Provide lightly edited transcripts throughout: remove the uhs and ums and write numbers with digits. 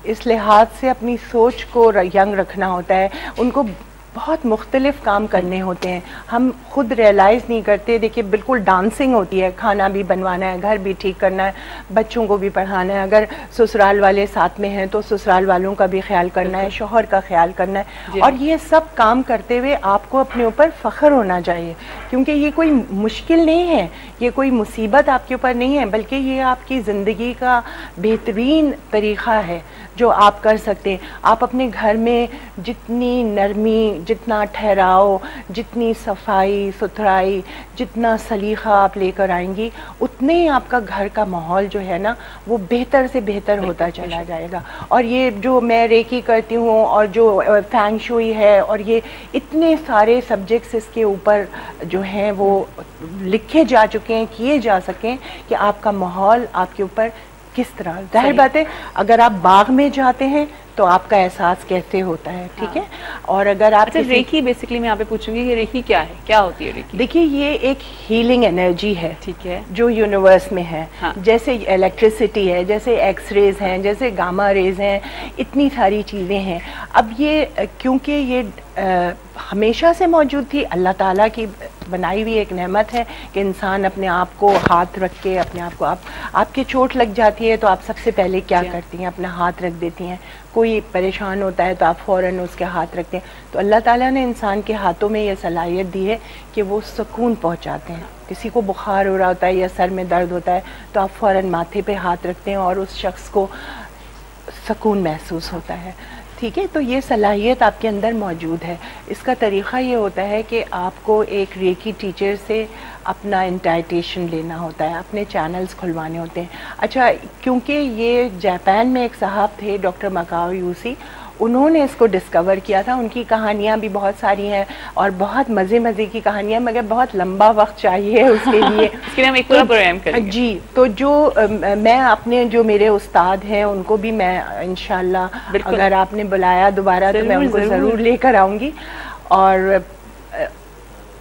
इस लिहाज से अपनी सोच को यंग रखना होता है, उनको बहुत मुख्तलिफ काम करने होते हैं, हम खुद रियलाइज़ नहीं करते। देखिए बिल्कुल डांसिंग होती है, खाना भी बनवाना है, घर भी ठीक करना है, बच्चों को भी पढ़ाना है, अगर ससुराल वाले साथ में हैं तो ससुराल वालों का भी ख्याल करना है, शौहर का ख्याल करना है, और ये सब काम करते हुए आपको अपने ऊपर फ़ख्र होना चाहिए, क्योंकि ये कोई मुश्किल नहीं है, ये कोई मुसीबत आपके ऊपर नहीं है, बल्कि ये आपकी ज़िंदगी का बेहतरीन तरीक़ा है जो आप कर सकते हैं। आप अपने घर में जितनी नरमी, जितना ठहराव, जितनी सफाई सुथराई, जितना सलीका आप लेकर आएंगी, उतने ही आपका घर का माहौल जो है ना वो बेहतर से बेहतर होता चला जाएगा। और ये जो मैं रेकी करती हूँ और जो फैंग शुई है और ये इतने सारे सब्जेक्ट्स इसके ऊपर जो हैं वो लिखे जा चुके हैं, किए जा सकें कि आपका माहौल आपके ऊपर किस तरह। जाहिर बात है अगर आप बाग में जाते हैं तो आपका एहसास कैसे होता है, ठीक है। और अगर आप रेकी बेसिकली मैं यहाँ पे पूछूंगी कि रेकी क्या है, क्या होती है रेकी? देखिए ये एक हीलिंग एनर्जी है, ठीक है, जो यूनिवर्स में है। हाँ। जैसे इलेक्ट्रिसिटी है, जैसे एक्सरेज हैं, जैसे गामा रेज हैं, इतनी सारी चीज़ें हैं। अब ये क्योंकि ये हमेशा से मौजूद थी, अल्लाह ताला की बनाई हुई एक नेमत है कि इंसान अपने आप को हाथ रख के अपने आप को, आपके चोट लग जाती है तो आप सबसे पहले क्या करती हैं, अपना हाथ रख देती हैं। कोई परेशान होता है तो आप फ़ौरन उसके हाथ रखते हैं। तो अल्लाह ताला ने इंसान के हाथों में ये सलाहियत दी है कि वो सुकून पहुंचाते हैं। किसी को बुखार हो रहा होता है या सर में दर्द होता है तो आप फ़ौरन माथे पे हाथ रखते हैं और उस शख्स को सुकून महसूस होता है, ठीक है। तो ये सलाहियत आपके अंदर मौजूद है। इसका तरीक़ा ये होता है कि आपको एक रेकी टीचर से अपना इंटाइटेशन लेना होता है, अपने चैनल्स खुलवाने होते हैं। अच्छा, क्योंकि ये जापान में एक साहब थे डॉक्टर मकाओ यूसी, उन्होंने इसको डिस्कवर किया था। उनकी कहानियाँ भी बहुत सारी हैं और बहुत मज़े की कहानियाँ, मगर बहुत लंबा वक्त चाहिए उसके लिए उसके लिए हम एक पूरा प्रोग्राम करेंगे जी। तो जो मैं अपने जो मेरे उस्ताद हैं उनको भी मैं इंशाल्लाह अगर आपने बुलाया दोबारा तो मैं उनको ज़रूर लेकर आऊँगी। और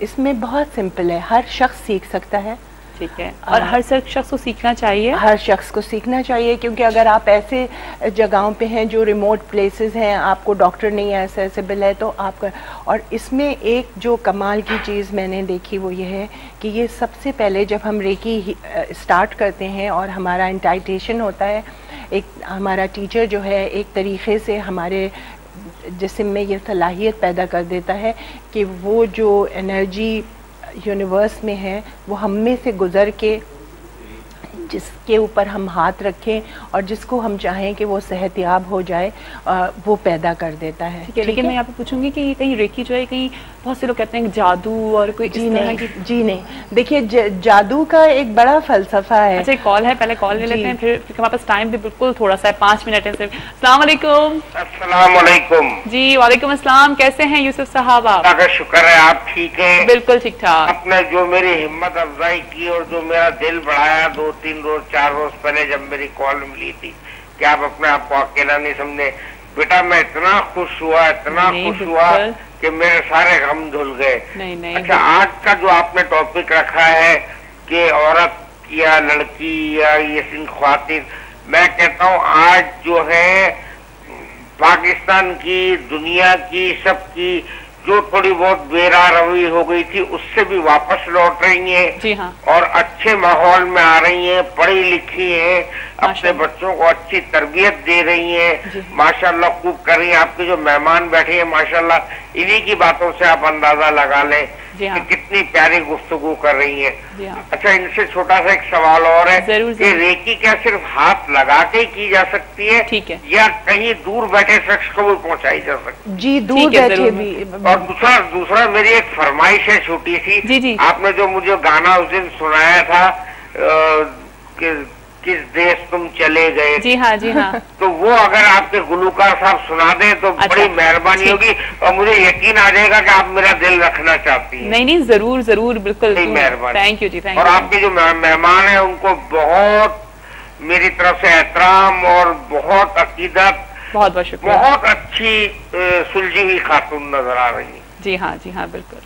इसमें बहुत सिंपल है, हर शख्स सीख सकता है, ठीक है, और हर शख्स को सीखना चाहिए, हर शख्स को सीखना चाहिए। क्योंकि अगर आप ऐसे जगहों पे हैं जो रिमोट प्लेसेस हैं, आपको डॉक्टर नहीं है, एक्सेसिबल है, तो आपका। और इसमें एक जो कमाल की चीज़ मैंने देखी वो ये है कि ये सबसे पहले जब हम रेकी स्टार्ट करते हैं और हमारा इंटाइटेशन होता है, एक हमारा टीचर जो है एक तरीक़े से हमारे जिस्म में ये सलाहियत पैदा कर देता है कि वो जो एनर्जी यूनिवर्स में है वो हम में से गुज़र के जिसके ऊपर हम हाथ रखें और जिसको हम चाहें कि वो सेहतयाब हो जाए, वो पैदा कर देता है। ठीक है, लेकिन मैं यहाँ पे पूछूंगी कि ये कहीं रेकी जो है, कहीं बहुत से लोग कहते हैं जादू और कोई जी नहीं। देखिए जादू का एक बड़ा फलसफा है। अच्छा, कॉल है, पहले कॉल ले लेते हैं, फिर हमारे पास टाइम भी बिल्कुल थोड़ा सा है, 5 मिनट है सिर्फ। अस्सलाम वालेकुम। अस्सलाम वालेकुम। जी वालेकुम अस्सलाम, कैसे हैं यूसुफ साहब आप? अल्लाह का शुक्र है, आप ठीक हैं? बिल्कुल ठीक ठाक। आपने जो मेरी हिम्मत अफजाई की और जो मेरा दिल बढ़ाया 2-3 रोज 4 रोज पहले जब मेरी कॉल मिली थी कि आप अपने आप को अकेला नहीं समझे, बेटा मैं इतना खुश हुआ, इतना खुश हुआ कि मेरे सारे गम धुल गए। अच्छा, आज का जो आपने टॉपिक रखा है कि औरत या लड़की या ये सिंह ख्वातीन, मैं कहता हूँ आज जो है पाकिस्तान की, दुनिया की, सबकी जो थोड़ी बहुत बेरा रवि हो गई थी उससे भी वापस लौट रही हैं। जी हाँ। और अच्छे माहौल में आ रही हैं, पढ़ी लिखी हैं, अपने बच्चों को अच्छी तरबियत दे रही हैं, माशाल्लाह खूब कर रही हैं। आपके जो मेहमान बैठे हैं माशाल्लाह, इन्हीं की बातों से आप अंदाजा लगा लें कि कितनी प्यारी गुफ्तगू कर रही हैं। अच्छा, इनसे छोटा सा एक सवाल और है कि रेकी क्या सिर्फ हाथ लगा के की जा सकती है, ठीक है, या कहीं दूर बैठे शख्स को भी पहुंचाई जा सकती है? जी, दूर बैठे भी। और दूसरा मेरी एक फरमाइश है छोटी सी। जी। आपने जो मुझे गाना उस दिन सुनाया था किस देश तुम चले गए, जी हाँ जी हाँ, तो वो अगर आपके गुलूकार साहब सुना दें तो बड़ी मेहरबानी होगी और मुझे यकीन आ जाएगा कि आप मेरा दिल रखना चाहती हैं। नहीं जरूर जरूर, बिल्कुल मेहरबानी। थैंक यू जी, थैंक यू। और आपके जो मेहमान हैं उनको बहुत मेरी तरफ से एहतराम और बहुत अकीदत, बहुत बहुत शुक्रिया। बहुत अच्छी सुलझी हुई खातून नजर आ रही है। जी हाँ बिल्कुल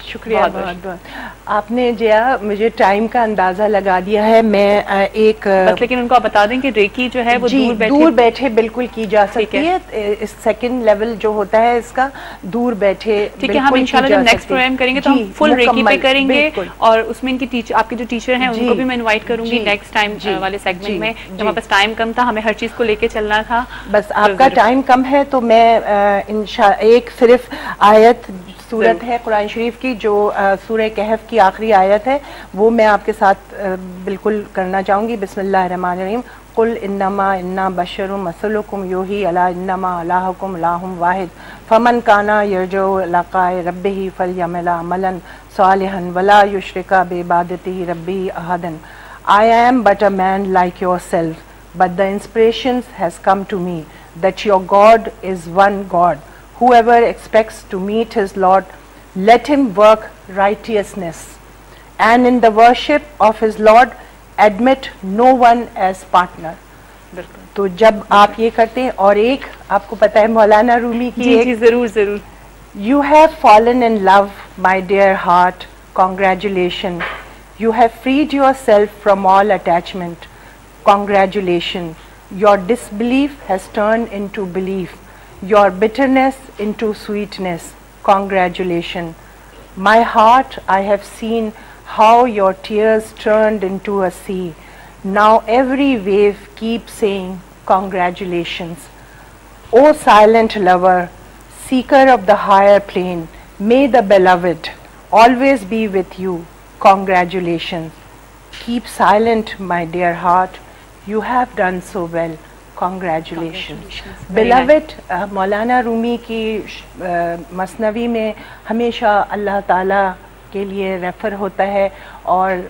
शुक्रिया बहुत बहुत। आपने जया मुझे टाइम का अंदाजा लगा दिया है। मैं एक बस लेकिन उनको आप बता दें कि रेकी जो है वो दूर बैठे बिल्कुल की जा सकती है। इस सेकंड लेवल जो होता है इसका दूर बैठे, ठीक है। हम इंशाल्लाह जब नेक्स्ट प्रोग्राम करेंगे तो हम फुल रेकी पे करेंगे और उसमें इनकी टीचर, आपके जो टीचर हैं उनको भी मैं इनवाइट करूंगी नेक्स्ट टाइम वाले सेगमेंट में। हमारे पास टाइम कम था, हमें हर चीज को लेके चलना था, बस आपका टाइम कम है तो मैं एक सिर्फ आयत सूरत है कुरान शरीफ की जो सूरह कहफ की आखिरी आयत है, वो मैं आपके साथ बिल्कुल करना चाहूँगी। बिस्मिल्लाहिर्रहमानिर्रहीम। कुल इन्नमा इन्ना बशरुम मसलुकुम योही अला इन्नमा अलाहुकुम इलाहुम वाहिद फमन काना यरजू लिक़ाए रब्बिही फलयअमल अमलन सालिहन वला युश्रिका बिइबादति रब्बिही अहदन। I am but a man like yourself, but the inspiration has come to me that your God is one God. Whoever expects to meet his Lord, let him work righteousness, and in the worship of his Lord admit no one as partner. तो जब आप ये करते हैं, और एक आपको पता है मौलाना रूमी की जी जरूर जरूर। You have fallen in love, my dear heart. Congratulations. You have freed yourself from all attachment. Congratulations. Your disbelief has turned into belief. Your bitterness into sweetness. Congratulations. My heart, I have seen how your tears turned into a sea. Now every wave keeps saying congratulations. O silent lover, seeker of the higher plane, may the beloved always be with you. Congratulations. Keep silent, my dear heart. You have done so well. Congratulations. Beloved, मौलाना रूमी की मसनवी में हमेशा अल्लाह ताला के लिए refer होता है और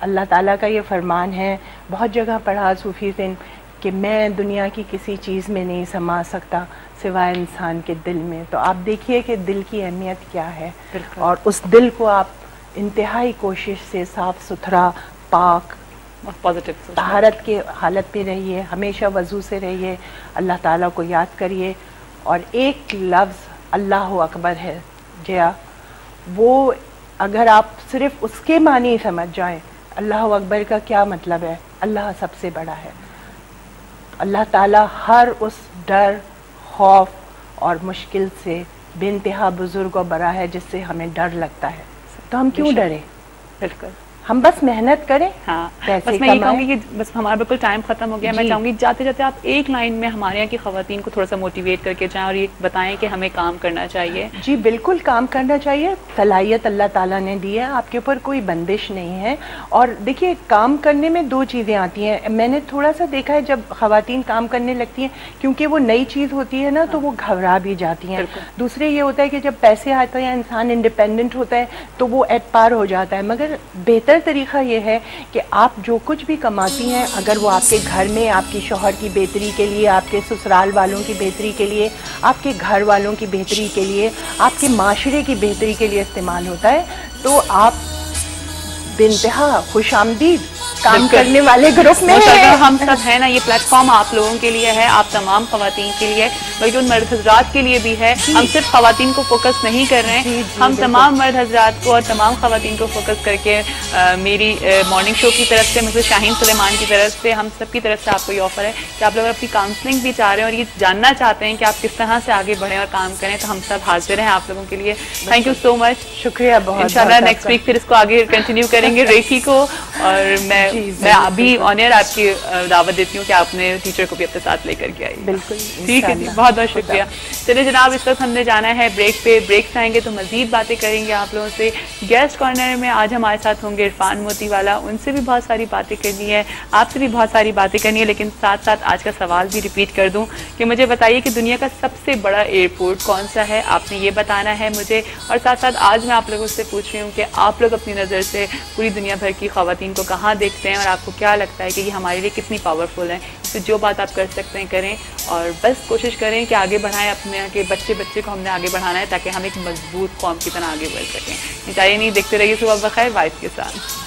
अल्लाह ताला का ये फरमान है, बहुत जगह पढ़ा सूफ़ी से, कि मैं दुनिया की किसी चीज़ में नहीं समा सकता सिवाय इंसान के दिल में। तो आप देखिए कि दिल की अहमियत क्या है, और उस दिल को आप इंतहाई कोशिश से साफ़ सुथरा, पाक, पॉजिटिव तहारत के हालत में रहिए, हमेशा वज़ू से रहिए, अल्लाह ताला को याद करिए। और एक लफ्ज़ अल्लाह अकबर है जया, वो अगर आप सिर्फ उसके मानी समझ जाएं, अल्लाह अकबर का क्या मतलब है, अल्लाह सबसे बड़ा है। अल्लाह ताला हर उस डर, खौफ और मुश्किल से बेइंतहा बुजुर्ग और बड़ा है जिससे हमें डर लगता है। तो हम क्यों डरें? बिल्कुल, हम बस मेहनत करें। हाँ, बस मैं ये कहूँगी कि बस हमारा बिल्कुल टाइम खत्म हो गया। मैं चाहूँगी जाते जाते आप एक लाइन में हमारे यहाँ की ख़वातीन को थोड़ा सा मोटिवेट करके जाएं और ये बताएं कि हमें काम करना चाहिए। जी बिल्कुल काम करना चाहिए। सलाहियत अल्लाह ताला ने दी है, आपके ऊपर कोई बंदिश नहीं है। और देखिए काम करने में दो चीज़ें आती हैं। मैंने थोड़ा सा देखा है जब ख़वातीन काम करने लगती हैं, क्योंकि वो नई चीज़ होती है ना, तो वो घबरा भी जाती हैं। दूसरे ये होता है कि जब पैसे आते हैं, इंसान इंडिपेंडेंट होता है, तो वो एट पार हो जाता है। मगर बेहतर तरीका ये है कि आप जो कुछ भी कमाती हैं, अगर वो आपके घर में आपकी शौहर की बेहतरी के लिए, आपके ससुराल वालों की बेहतरी के लिए, आपके घर वालों की बेहतरी के लिए, आपके माशरे की बेहतरी के लिए इस्तेमाल होता है, तो आप बेइंतहा खुशामदीद काम करने वाले ग्रुप में हैं। हम सब है ना, ये प्लेटफॉर्म आप लोगों के लिए है, आप तमाम खवातीन के लिए, बल्कि उन मर्द हजरात के लिए भी है। हम सिर्फ खवातीन को फोकस नहीं कर रहे हैं, हम तमाम मर्द हजरात को और तमाम खवातीन को फोकस करके मेरी मॉर्निंग शो की तरफ से, मिसेस शाहीन सुलेमान की तरफ से, हम सब की तरफ से आपको ये ऑफर है कि आप लोग अपनी काउंसलिंग भी चाह रहे हैं और ये जानना चाहते हैं कि आप किस तरह से आगे बढ़ें और काम करें, तो हम सब हाजिर हैं आप लोगों के लिए। थैंक यू सो मच, शुक्रिया बहुत। इंशाल्लाह नेक्स्ट वीक फिर इसको आगे कंटिन्यू करेंगे रेकी को। और मैं अभी ऑन एयर आपकी दावत देती हूँ कि आपने टीचर को भी अपने साथ लेकर के आई। बिल्कुल, ठीक है जी, बहुत बहुत शुक्रिया। चलिए जनाब, इस वक्त हमने जाना है ब्रेक पे। ब्रेक से आएंगे तो मजीद बातें करेंगे आप लोगों से। गेस्ट कॉर्नर में आज हमारे साथ होंगे इरफान मोतीवाला, उनसे भी बहुत सारी बातें करनी है, आपसे भी बहुत सारी बातें करनी है। लेकिन साथ साथ आज का सवाल भी रिपीट कर दूँ कि मुझे बताइए कि दुनिया का सबसे बड़ा एयरपोर्ट कौन सा है, आपने ये बताना है मुझे। और साथ साथ आज मैं आप लोगों से पूछ रही हूँ कि आप लोग अपनी नज़र से पूरी दुनिया भर की ख़वातीन को कहाँ देखते हैं और आपको क्या लगता है कि ये हमारे लिए कितनी पावरफुल है। तो जो बात आप कर सकते हैं करें, और बस कोशिश करें कि आगे बढ़ाएं अपने के बच्चे को हमने आगे बढ़ाना है, ताकि हम एक मजबूत कौम की तरह आगे बढ़ सकें। चाहिए नहीं, देखते रहिए सुबह बखैर वाइफ के साथ।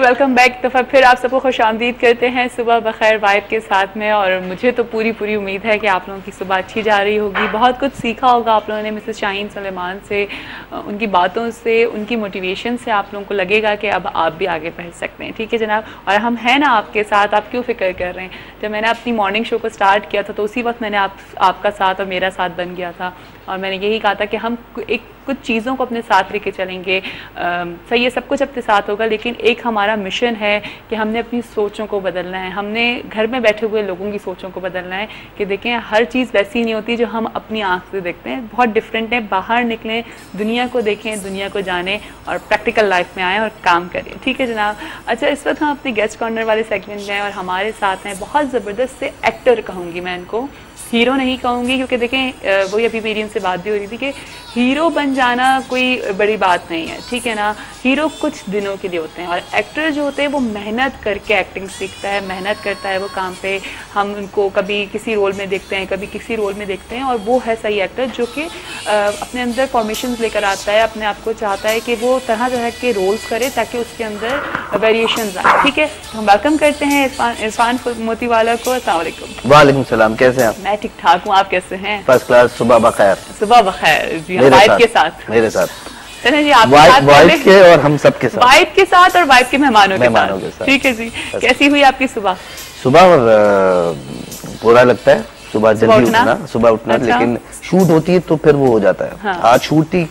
Welcome back. तो फिर आप सबको खुशामदीद करते हैं सुबह बखैर वाइब के साथ में। और मुझे तो पूरी उम्मीद है कि आप लोगों की सुबह अच्छी जा रही होगी। बहुत कुछ सीखा होगा आप लोगों ने मिसेस शाहीन सुलेमान से, उनकी बातों से, उनकी मोटिवेशन से आप लोगों को लगेगा कि अब आप भी आगे बढ़ सकते हैं। ठीक है जनाब, और हम हैं ना आपके साथ, आप क्यों फ़िक्र कर रहे हैं। जब मैंने अपनी मॉर्निंग शो को स्टार्ट किया था तो उसी वक्त मैंने आपका साथ और मेरा साथ बन गया था, और मैंने यही कहा था कि हम कुछ चीज़ों को अपने साथ लेके चलेंगे। सही है, सब कुछ अपने साथ होगा, लेकिन एक हमारा मिशन है कि हमने अपनी सोचों को बदलना है। हमने घर में बैठे हुए लोगों की सोचों को बदलना है कि देखें हर चीज़ वैसी नहीं होती जो हम अपनी आँख से देखते हैं, बहुत डिफरेंट है। बाहर निकलें, दुनिया को देखें, दुनिया को जानें और प्रैक्टिकल लाइफ में आएँ और काम करें। ठीक है जनाब। अच्छा, इस वक्त हम अपनी गेस्ट कॉर्नर वाले सेगमेंट में हैं और हमारे साथ हैं बहुत ज़बरदस्त से एक्टर कहूँगी मैं इनको, हीरो नहीं कहूँगी, क्योंकि देखें वही अभी मेरी उनसे बात भी हो रही थी कि हीरो बन जाना कोई बड़ी बात नहीं है। ठीक है ना, हीरो कुछ दिनों के लिए होते हैं और एक्टर जो होते हैं वो मेहनत करके एक्टिंग सीखता है, मेहनत करता है वो काम पे। हम उनको कभी किसी रोल में देखते हैं, कभी किसी रोल में देखते हैं, और वो है सही एक्टर जो कि अपने अंदर फॉर्मेशन लेकर आता है, अपने आप को चाहता है कि वो तरह तरह के रोल्स करे ताकि उसके अंदर वेरिएशन आए। ठीक है, तो हम वेलकम करते हैं इरफान मोतीवाला को। अस्सलाम वालेकुम। वालेकुम सलाम, कैसे हैं आप? मैं ठीक ठाक हूँ, आप कैसे हैं? First class. सुबह बखैर। सुबह बखैर जी, वाइब के साथ। मेरे साथ चलें जी, आप वाइब के और हम सब के साथ, वाइब के साथ और वाइब के मेहमानों के साथ। ठीक है जी, कैसी हुई आपकी सुबह? सुबह बुरा लगता है सुबह जल्दी उठना, सुबह उठना। अच्छा। लेकिन शूट होती है तो फिर वो हो जाता है। हाँ। आज शूट थी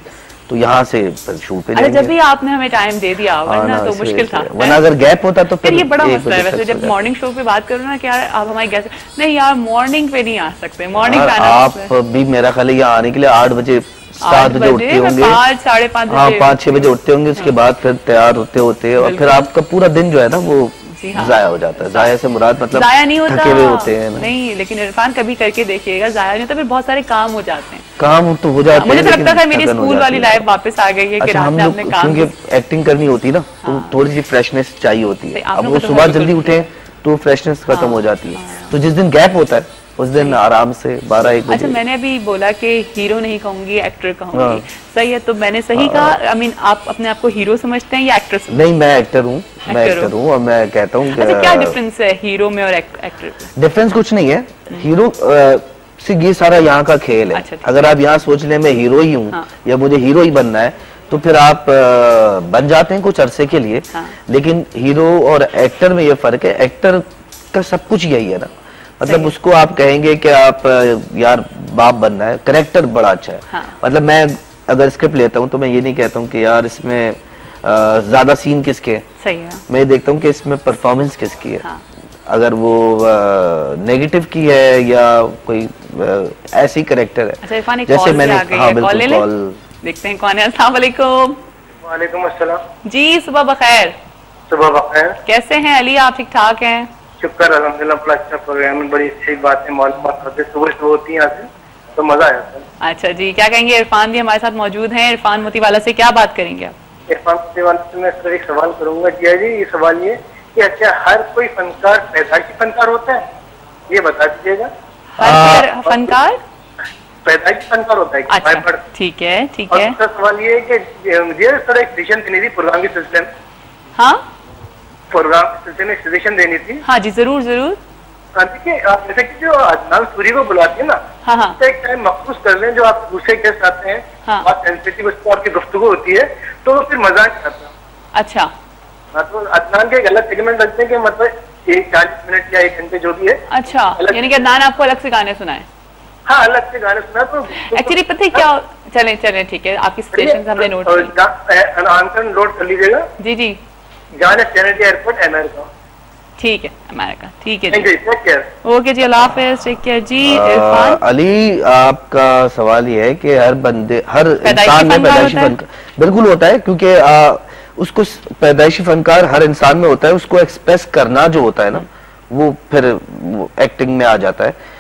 तो यहाँ से शूट पे जाएंगे। जब भी आपने हमें टाइम दे दिया वरना तो मुश्किल था, वरना अगर गैप होता तो फिर ये बड़ा मसला है। वैसे जब मॉर्निंग शो पे बात करो ना कि यार आप हमारे गेस्ट, नहीं यार मॉर्निंग पे नहीं आ सकते, मॉर्निंग पे आना। आप भी मेरा ख्याल है यहाँ आने के लिए 8 बजे 7 बजे उठते होंगे, 5 साढ़े 5 हाँ 5-6 बजे उठते होंगे। उसके बाद फिर तैयार होते और फिर आपका पूरा दिन जो है ना वो जाया हो जाता है। जाया से मुराद मतलब जाया नहीं होता, थके हुए होते हैं नहीं, लेकिन इरफान कभी करके देखिएगा, जाया नहीं होता, फिर बहुत सारे काम हो जाते हैं। काम तो हो जाते हैं, मुझे लगता है मेरी स्कूल वाली लाइफ वापस आ गई है कि रात में हमने काम, क्योंकि एक्टिंग करनी होती है ना तो थोड़ी सी फ्रेशनेस चाहिए होती है। अब वो सुबह जल्दी उठे तो फ्रेशनेस खत्म हो जाती है। तो जिस दिन गैप होता है उस दिन आराम से 12-1 बजे। अच्छा, मैंने अभी बोला कि हीरो नहीं कहूंगी, एक्टर कहूंगी। सही है, तो मैंने सही कहा? आई मीन आप अपने आप को हीरो समझते हैं या एक्टर समझते हैं? नहीं, मैं एक्टर हूँ, मैं एक्टर हूँ और मैं कहता हूँ। अच्छा, क्या डिफरेंस है हीरो में और एक्टर? डिफरेंस कुछ नहीं है। हीरो से ये सारा यहाँ का खेल है। अच्छा, अगर आप यहाँ सोच लें मैं हीरो ही हूँ या मुझे हीरो ही बनना है तो फिर आप बन जाते हैं कुछ अरसे के लिए। लेकिन हीरो और एक्टर में ये फर्क है, एक्टर का सब कुछ यही है ना, मतलब उसको आप कहेंगे कि आप यार बाप बनना है, करेक्टर बड़ा अच्छा है। हाँ। मतलब मैं अगर स्क्रिप्ट लेता हूँ तो मैं ये नहीं कहता हूँ कि यार इसमें ज्यादा सीन किसके है, सही है। मैं देखता हूँ कि इसमें परफॉर्मेंस किसकी है। हाँ। अगर वो नेगेटिव की है या कोई ऐसी करेक्टर है। अच्छा, जैसे मैंने हाँ बिल्कुल कॉल देखते हैं कौन है। अस्सलाम वालेकुम। वालेकुम अस्सलाम जी, सुबह बखैर। सुबह बखैर, कैसे हैं अली, आप ठीक ठाक हैं? शुक्र अल्हम्दुलिल्लाह, बड़ा अच्छा प्रोग्राम है, बड़ी अच्छी बातें मालूमात होती है, सुबह होती है यहाँ से तो मजा आया था। अच्छा जी, क्या कहेंगे? इरफान भी हमारे साथ मौजूद हैं, इरफान मोतीवाला से क्या बात करेंगे आप? इरफान मोतीवाला से मैं सिर्फ एक सवाल करूंगा जी। ये सवाल ये कि अच्छा हर कोई फनकार पैदाइशी फनकार होता है, ये बता दीजिएगा। फनकार पैदाइशी फनकार होता है? अच्छा, ठीक है ठीक है। दूसरा सवाल ये है कि मुझे थोड़ा एक सजेशन देनी थी प्रोग्राम के सिलसिले में। हाँ, प्रोग्राम के सिलसिले में सजेशन देनी थी। हाँ जी, जरूर जरूर। देखिए, जैसे कि जो अदनान सूरी को बुलाती है ना, हाँ, एक टाइम मखसूस कर लें, जो आप दूसरे गेस्ट आते हैं, बहुत सेंसिटिव उस पर आपकी गुफ्तगू होती है तो वो फिर मजा नहीं आता। अच्छा, हाँ, तो अदनान के एक अलग सेगमेंट रखते हैं कि मतलब 40 मिनट या 1 घंटे जो भी है। अच्छा, यानी कि अदनान आपको अलग से गाने सुनाए? हाँ, अलग से गाने सुना। तो एक्चुअली पता है क्या, चले चले ठीक है, आपकी स्टेशन हमने नोट आंसर नोट कर लीजिएगा। जी जी, जान कैनेडी एयरपोर्ट अमेरिका। ठीक है, अमेरिका। ठीक है जी, ओके जी, अल्लाह हाफिज़, टेक केयर जी। इरफान अली, आपका सवाल ये है कि हर बंदे, हर इंसान में पैदाइशी फनकार बिल्कुल होता है, क्योंकि उसको पैदाइशी फनकार हर इंसान में होता है। उसको एक्सप्रेस करना जो होता है ना वो फिर वो एक्टिंग में आ जाता है।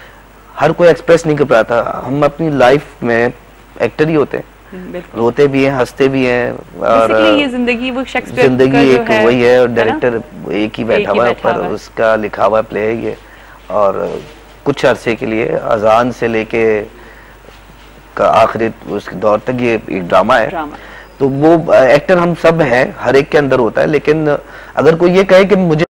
हर कोई एक्सप्रेस नहीं कर पाता। हम अपनी लाइफ में एक्टर ही होते हैं, रोते भी हैं, हंसते भी हैं, और ये जिंदगी वो जिंदगी एक वही है और डायरेक्टर एक ही बैठा हुआ है पर उसका लिखा हुआ प्ले है ये। और कुछ अरसे के लिए अजान से लेके आखिरी उसके दौर तक ये एक ड्रामा है। तो वो एक्टर हम सब हैं, हर एक के अंदर होता है। लेकिन अगर कोई ये कहे कि मुझे